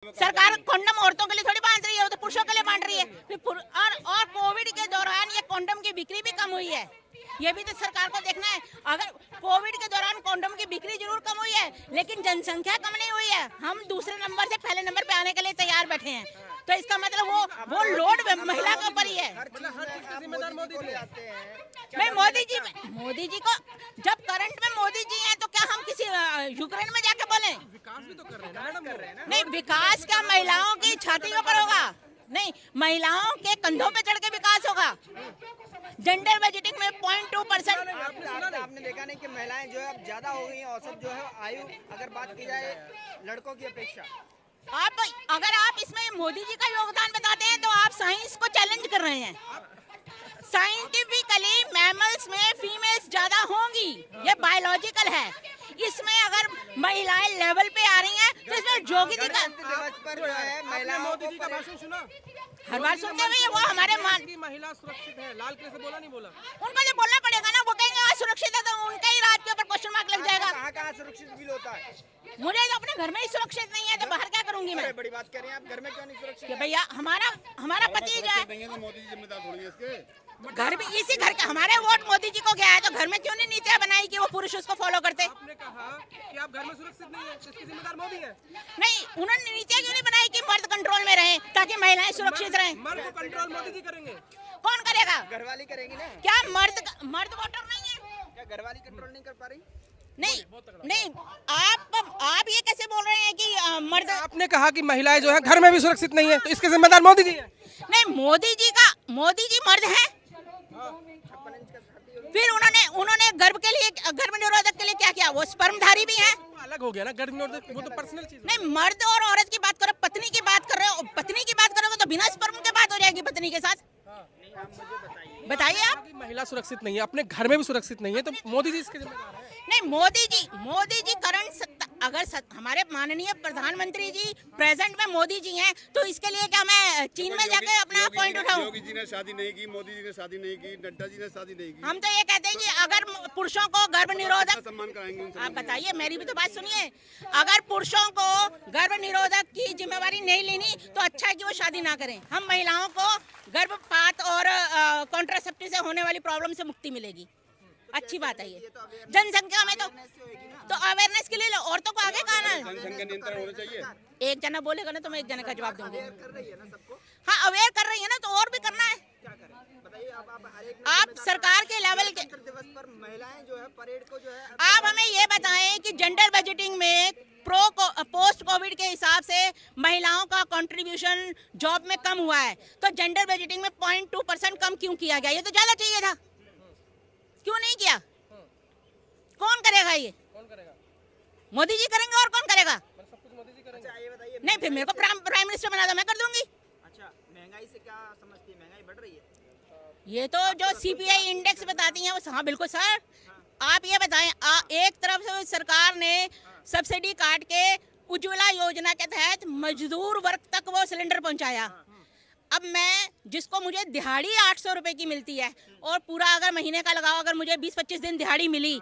सरकार कंडम औरतों के लिए थोड़ी बांध रही है, वो तो पुरुषों के लिए बांध रही है। और कोविड के दौरान ये कंडम की बिक्री भी कम हुई है, ये भी तो सरकार को देखना है। अगर कोविड के दौरान कंडम की बिक्री जरूर कम हुई है, लेकिन जनसंख्या कम नहीं हुई है। हम दूसरे नंबर से पहले नंबर पे आने के लिए तैयार बैठे हैं, तो इसका मतलब वो लोड महिला के ऊपर ही है। नहीं, मोदी जी को जब करंट में मोदी जी हैं, तो क्या हम किसी यूक्रेन में जाके बोले? विकास भी तो कर रहे हैं ना। नहीं, विकास क्या महिलाओं की छातियों पर होगा? नहीं, महिलाओं के कंधों पे चढ़ के विकास होगा। जेंडर बजटिंग में 0.2%। आपने देखा नहीं कि महिलाएं जो है अब ज्यादा हो गई हैं, औसत जो है आयु अगर बात की जाए लड़कों की अपेक्षा। अगर आप इसमें मोदी जी का योगदान बताते हैं, तो आप साइंस को चैलेंज कर रहे हैं। साइंटिफिकली मैमल्स में फीमेल्स ज्यादा होंगी, ये बायोलॉजिकल है। इसमें अगर महिलाएं लेवल पे आ रही हैं, तो इसमें जोगिता दिवस पर जो है महिलाओं मोदी जी का भाषण सुना? हर बार सुनते हुए वो हमारे मान की महिला सुरक्षित है, लाल किले से बोला नहीं बोला? उनको जो बोलना पड़ेगा ना, वो कहेंगे असुरक्षित है, तो उनके ही राज के ऊपर क्वेश्चन मार्क लग जाएगा। कहाँ सुरक्षित फील होता है? मुझे तो अपने घर में ही सुरक्षित नहीं है, तो बाहर क्या करूंगी मैं? बड़ी बात कह रहे हैं आप, घर में क्यों नहीं सुरक्षित? कि भैया हमारा पति जो है, मोदी जी जिम्मेदार थोड़ी है इसके। घर में इसी घर का हमारे वोट मोदी जी को गया है, तो घर में क्यों नहीं नीतियाँ बनाई कि वो पुरुष उसको फॉलो करते? आपने कहा कि आप घर में सुरक्षित नहीं है, इसकी जिम्मेदार मोदी है। नहीं, उन्होंने नीतियाँ क्यों नहीं बनाई कि मर्द कंट्रोल में रहे, ताकि महिलाएं सुरक्षित रहें? मर्द को कंट्रोल मोदी जी करेंगे। कौन करेगा? घरवाली करेंगी ना। क्या मर्द वोटर नहीं है? क्या घरवाली कंट्रोल नहीं कर पा रही? नहीं, आप ये कैसे बोल रहे हैं कि मर्द? आपने कहा कि महिलाएं जो है घर में भी सुरक्षित नहीं है, तो इसके जिम्मेदार मोदी जी है। नहीं, मोदी जी मर्द हैं। फिर उन्होंने गर्भ निरोधक के लिए क्या किया? वो स्पर्मधारी भी हैं। अलग हो गया ना, गर्भ निरोधक वो तो पर्सनल चीज है। नहीं, मर्द और औरत की बात करो, पत्नी की बात कर रहे हो। पत्नी की बात करोगे तो बिना स्पर्म के बात हो जाएगी पत्नी के साथ। बताइए आप। महिला सुरक्षित नहीं है, अपने घर में भी सुरक्षित नहीं है, तो मोदी जी इसके जिम्मेदार है। नहीं, मोदी जी करंट अगर हमारे माननीय प्रधानमंत्री जी प्रेजेंट में मोदी जी हैं, तो इसके लिए क्या मैं चीन में जाके अपना पॉइंट उठाऊं? योगी जी ने शादी नहीं की, मोदी जी ने शादी नहीं की, नड्डा जी ने शादी नहीं की। हम तो ये कहते हैं कि अगर पुरुषों को गर्भ निरोधक, सम्मान कराएंगे उनसे। आप बताइए, मेरी भी तो बात सुनिए। अगर पुरुषों को गर्भ निरोधक की जिम्मेवारी नहीं लेनी, तो अच्छा है कि वो शादी ना करें। हम महिलाओं को गर्भपात और कॉन्ट्रासेप्टिव से होने वाली प्रॉब्लम से मुक्ति मिलेगी। अच्छी बात है ये। जनसंख्या में तो अवेयरनेस के लिए औरतों को आगे कहना है। जनसंख्या नियंत्रण होना चाहिए। एक जना बोलेगा ना, तो मैं एक जना का जवाब दूंगी। हाँ, अवेयर कर रही है ना, तो और भी करना है। आप सरकार के लेवल के दिवस पर महिलाएं जो है परेड को जो है, आप हमें ये बताएं कि जेंडर बजटिंग में पोस्ट कोविड के हिसाब से महिलाओं का कंट्रीब्यूशन जॉब में कम हुआ है, तो जेंडर बजटिंग में 0.2% कम क्यों किया गया? ये तो ज्यादा चाहिए था, क्यों नहीं किया? कौन करेगा ये? कौन करेगा? मोदी जी करेंगे, और कौन करेगा? सब कुछ मोदी जी करेंगे। अच्छा ये बताइए, नहीं, फिर मेरे को प्राइम मिनिस्टर बना दो, मैं कर दूंगी। अच्छा महंगाई से क्या समझती है? महंगाई बढ़ रही है? ये तो जो CPI इंडेक्स बताती हैं वो, हाँ बिल्कुल सर। आप ये बताएं, एक तरफ से सरकार ने सब्सिडी काट के उज्ज्वला योजना के तहत मजदूर वर्ग तक वो सिलेंडर पहुंचाया। अब मैं जिसको मुझे दिहाड़ी 800 रुपए की मिलती है, और पूरा अगर महीने का लगाओ, अगर मुझे 20-25 दिन दिहाड़ी मिली,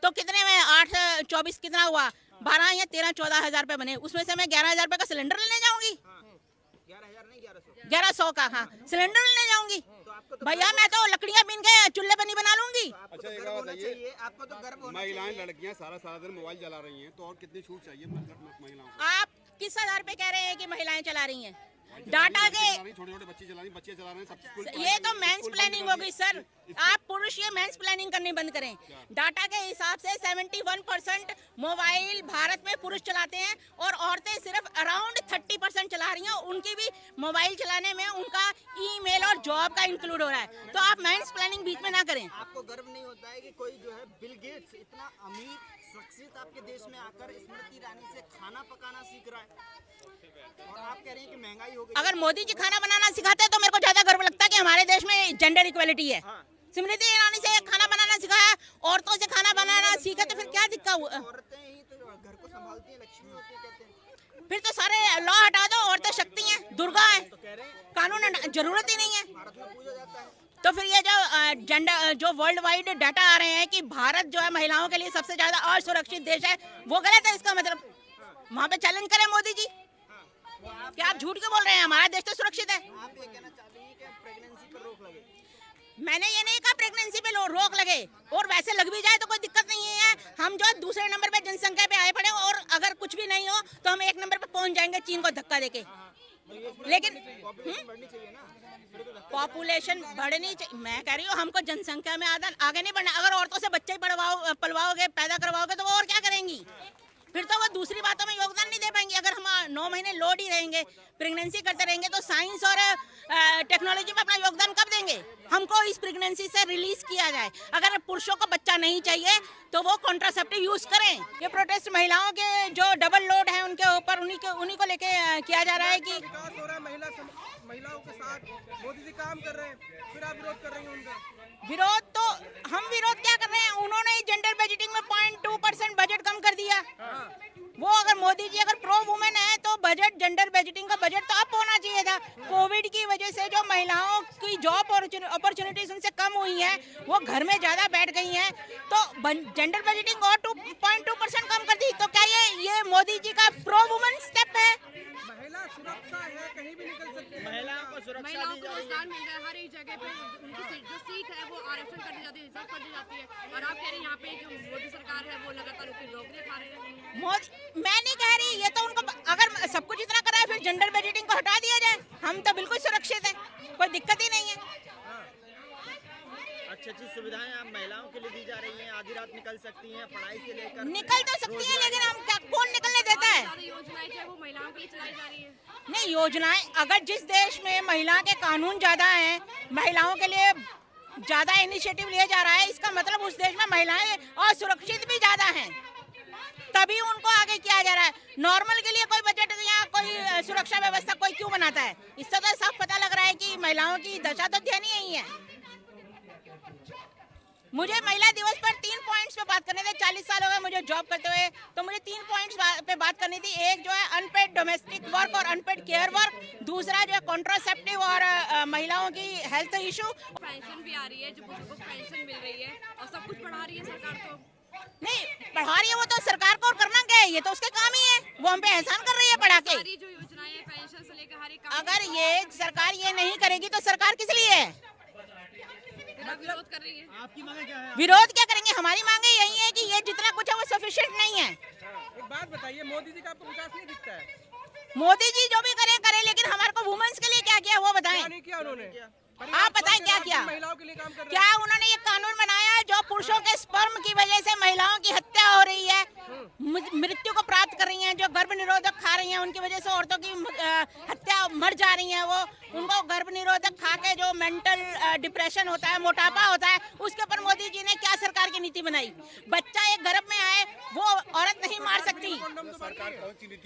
तो कितने में 8-24 कितना हुआ? 12 या 13-14 हजार रुपए बने। उसमें से मैं 11,000 रुपए का सिलेंडर लेने जाऊंगी। 11,000 नहीं 1100। 1100 का, हाँ, सिलेंडर लेने जाऊंगी। भैया मैं तो लकड़ियां बीन के चूल्हे पे नहीं बना लूंगी। अच्छा एक बात बताइए, आपको तो गर्व होना महिलाएं चाहिए। लड़कियां सारा दिन मोबाइल चला रही हैं, तो और कितनी छूट चाहिए महिलाओं को? आप किस आधार पे कह रहे हैं कि महिलाएं चला रही हैं? डाटा के छोटे बच्चे चला रही, बच्चे चला रहे हैं, सब ये तो मेंस प्लानिंग हो गई सर। आप पुरुष ये मेंस प्लानिंग करनी बंद करें। डाटा के हिसाब से 71% मोबाइल भारत में पुरुष चलाते हैं, और औरतें सिर्फ अराउंड 30% चला रही हैं। उनकी भी मोबाइल चलाने में उनका ईमेल और जॉब का इंक्लूड हो रहा है। तो आप मेंस प्लानिंग बीच में ना करें। आपको गर्व नहीं होता है कि कोई जो है बिल गेट्स इतना अमीर शख्सियत आपके देश में आकर स्मृति ईरानी से खाना पकाना सीख रहा है, और आप कह रहे हैं कि महंगाई हो गई? अगर मोदी जी खाना बनाना सिखाते तो मेरे को ज्यादा गर्व लगता है कि हमारे देश में जेंडर इक्वलिटी है। स्मृति ईरानी से खाना बनाना सिखाया, औरतों से खाना बनाना सीखे, तो फिर क्या दिक्कत हुआ? औरतें ही तो घर को संभालती हैं, लक्ष्मी होती है कहते हैं। फिर तो सारे लॉ हटा दो, औरतें शक्ति हैं, दुर्गा हैं, कानून जरूरत ही नहीं है। भारत में पूजा जाता है। तो फिर ये जो वर्ल्ड वाइड डाटा आ रहे हैं कि भारत जो है महिलाओं के लिए सबसे ज्यादा असुरक्षित देश है, वो गलत है। इसका मतलब वहाँ पे चैलेंज करें मोदी जी। क्या आप झूठ क्यों बोल रहे हैं? हमारा देश तो सुरक्षित है। आप ये कहना चाहती हैं कि प्रेगनेंसी पर रोक लगे? मैंने ये नहीं कहा प्रेगनेंसी पे रोक लगे, और वैसे लग भी जाए तो कोई दिक्कत नहीं है। हम जो दूसरे नंबर पे जनसंख्या पे आए पड़े, और अगर कुछ भी नहीं हो तो हम 1 नंबर पे पहुंच जाएंगे चीन को धक्का देके। लेकिन पॉपुलेशन बढ़नी चाहिए ना, फिर तो धक्का पॉपुलेशन बढ़नी चाहिए। मैं कह रही हूँ हमको जनसंख्या में आगे नहीं बढ़ना। अगर औरतों से बच्चे ही पलवाओगे, पैदा करवाओगे, तो वो और क्या करेंगी? फिर तो वो दूसरी बातों में योगदान नहीं दे पाएंगे। अगर हम 9 महीने लोड ही रहेंगे, प्रेगनेंसी करते रहेंगे, तो साइंस और टेक्नोलॉजी में अपना योगदान कब देंगे? हमको इस प्रेगनेंसी से रिलीज किया जाए। अगर पुरुषों को बच्चा नहीं चाहिए तो वो कॉन्ट्रासेप्टिव यूज करें। ये प्रोटेस्ट महिलाओं के जो डबल लोड है उनके ऊपर, उन्हीं को लेके किया जा रहा है कि विकास हो रहा है महिलाओं के साथ, मोदी जी काम कर रहे हैं, फिर आप विरोध कर रही हैं उनका। विरोध तो हम विरोध क्या कर रहे हैं? उन्होंने जेंडर बजटिंग में 0.2% बजट कम कर दिया। वो अगर मोदी जी अगर प्रो वुमेन है तो बजट, जेंडर बजटिंग का बजट तो अप होना चाहिए था। कोविड की वजह से जो महिलाओं की जॉब अपॉर्चुनिटीज उनसे कम हुई है, वो घर में ज्यादा बैठ गई हैं, तो जेंडर बजटिंग और 2.2% कम कर दी। तो क्या ये मोदी जी का प्रो वुमेन स्टेप है? महिला सुरक्षा है, कहीं भी निकल सकती है। महिलाओं को सुरक्षा महिलाओं दी को जा रही रोजगार मिल रहा है, हर एक जगह पे उनकी जो सीट है वो आरक्षण कर दी जाती है, रिजर्व कर दी जाती है। और आप कह रहे हैं यहाँ पे जो मोदी सरकार है वो लगातार उसकी नौकरियां खा रही है। मैं नहीं कह रही, ये तो उनको, अगर सब कुछ इतना करा है फिर जेंडर बजटिंग को हटा दिया जाए। हम तो बिल्कुल सुरक्षित है, कोई दिक्कत ही नहीं है। अच्छी सुविधाएं आप महिलाओं के लिए दी जा रही हैं, आधी रात निकल सकती हैं, पढ़ाई से लेकर निकल तो सकती है, लेकिन हम क्या, कौन निकलने देता है? ज्यादा योजनाएं चाहे वो महिलाओं के लिए चलाई जा रही है। नहीं, योजनाएं, अगर जिस देश में महिला के कानून ज्यादा हैं, महिलाओं के लिए ज्यादा इनिशिएटिव लिया जा रहा है, इसका मतलब उस देश में महिलाएं असुरक्षित भी ज्यादा हैं, तभी उनको आगे किया जा रहा है। नॉर्मल के लिए कोई बजट या कोई सुरक्षा व्यवस्था कोई क्यों बनाता है? इससे तो साफ पता लग रहा है कि महिलाओं की दशा तो ध्यान ही है। मुझे महिला दिवस पर 3 पॉइंट्स पे बात करने थे। 40 साल हो गए मुझे जॉब करते हुए, तो मुझे 3 पॉइंट्स पे बात करनी थी। एक जो है अनपेड डोमेस्टिक वर्क और अनपेड केयर वर्क, दूसरा जो है कॉन्ट्रासेप्टिव और महिलाओं की हेल्थ इशू। पेंशन भी आ रही है, जो बुजुर्गों को पेंशन मिल रही है और सब कुछ बढ़ा रही है सरकार। तो नहीं बढ़ा रही है वो तो सरकार को, और करना क्या है? ये तो उसके काम ही है, वो हम पे एहसान कर रही है बढ़ा के। सारी जो योजनाएं हैं पेंशन से लेकर हर एक काम, अगर ये सरकार ये नहीं करेगी तो सरकार किस लिए है? आप विरोध कर रही है। आपकी मांगे क्या है? विरोध क्या करेंगे? हमारी मांगे यही है कि ये जितना कुछ है वो सफिशिएंट नहीं है। एक बात बताइए, मोदी जी का आपको विकास नहीं दिखता है? मोदी जी जो भी करे, लेकिन हमारे को वुमेन्स के लिए क्या किया वो बताएं। क्या नहीं किया उन्होंने? आप बताएं क्या किया? महिलाओं के लिए काम कर रहे क्या उन्होंने ये कानून बनाया जो पुरुषों के स्पर्म की वजह से महिलाओं की हत्या हो रही है, मृत्यु को प्राप्त कर रही हैं, जो गर्भ निरोधक खा रही हैं, उनकी वजह से औरतों की हत्या, मर जा रही हैं। वो उनको गर्भ निरोधक खा के जो मेंटल डिप्रेशन होता है, मोटापा होता है, उसके ऊपर मोदी जी ने क्या सरकार की नीति बनाई? बच्चा एक गर्भ में आए वो औरत नहीं मार सकती। सरकार कौन सी नीति